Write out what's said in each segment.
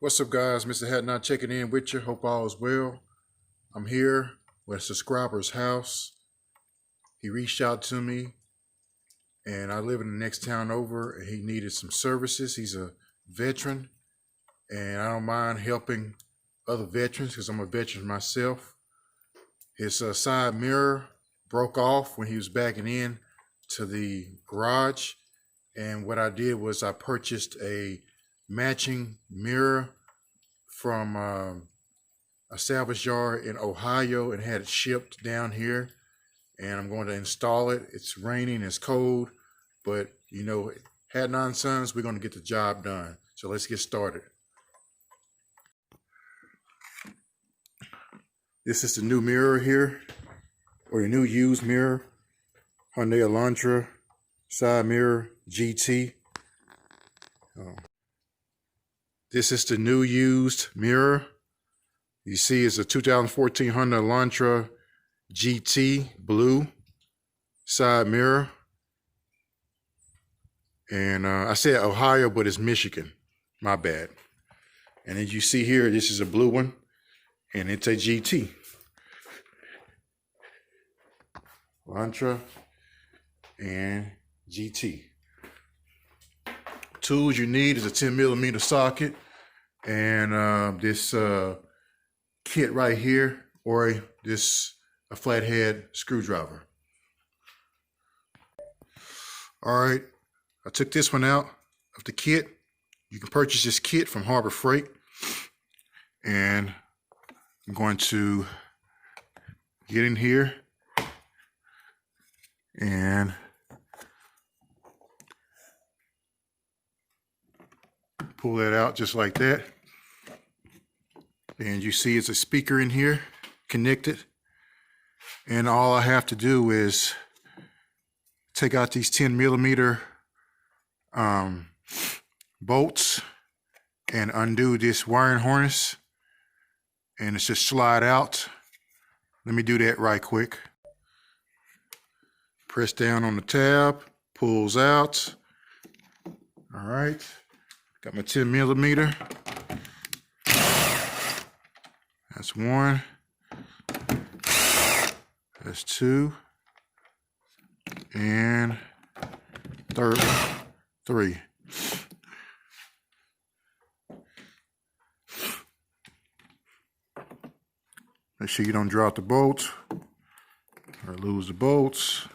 What's up, guys? Mr. Hadnot checking in with you. Hope all is well. I'm here with a subscriber's house. He reached out to me, and I live in the next town over, and he needed some services. He's a veteran, and I don't mind helping other veterans because I'm a veteran myself. His side mirror broke off when he was backing in to the garage, and what I did was I purchased a matching mirror from a salvage yard in Ohio and had it shipped down here, and I'm going to install it. It's raining, it's cold, but you know, Hadnot and Sons, we're going to get the job done. So let's get started. This is the new mirror here, or the new used mirror, Hyundai Elantra side mirror GT. This is the new used mirror. You see it's a 2014 Hyundai Elantra GT blue side mirror. And I said Ohio, but it's Michigan. My bad. And as you see here, this is a blue one, and it's a GT. Elantra and GT. Tools you need is a 10mm socket and this kit right here, or a flathead screwdriver. All right, I took this one out of the kit. You can purchase this kit from Harbor Freight, and I'm going to get in here and pull that out just like that. And you see it's a speaker in here connected. And all I have to do is take out these 10mm bolts and undo this wiring harness. And it's just slide out. Let me do that right quick. Press down on the tab, pulls out. All right. Got my 10mm. That's one. That's two. And three. Make sure you don't drop the bolts or lose the bolts.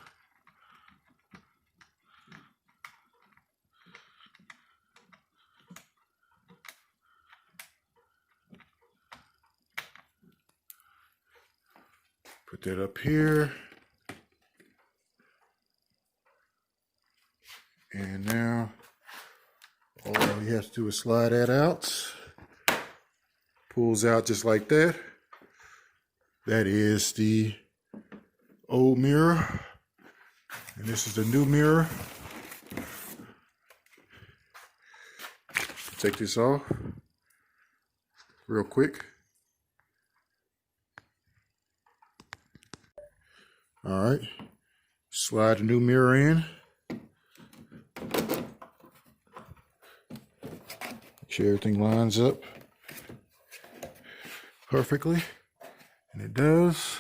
Put that up here. And now all you have to do is slide that out. Pulls out just like that. That is the old mirror. And this is the new mirror. Take this off real quick. All right, slide the new mirror in. Make sure everything lines up perfectly, and it does.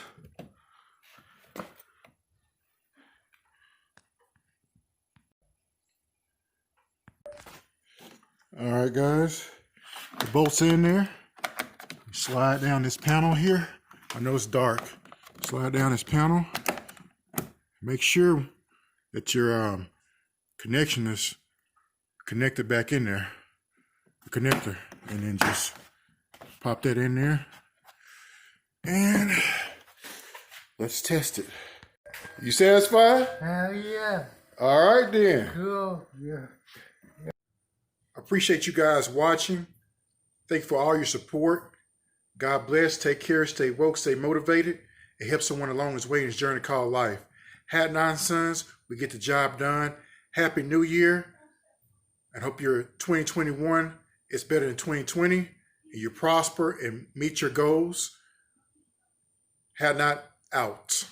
All right, guys, the bolt's in there. Slide down this panel here. I know it's dark. Slide down this panel. Make sure that your connection is connected back in there, the connector, and then just pop that in there. And let's test it. You satisfied? Hell yeah. All right then. Cool. Yeah. I appreciate you guys watching. Thank you for all your support. God bless. Take care. Stay woke. Stay motivated. And help someone along his way in his journey called life. Hadnot and Sons, we get the job done. Happy New Year. I hope your 2021 is better than 2020. And you prosper and meet your goals. Hadnot out.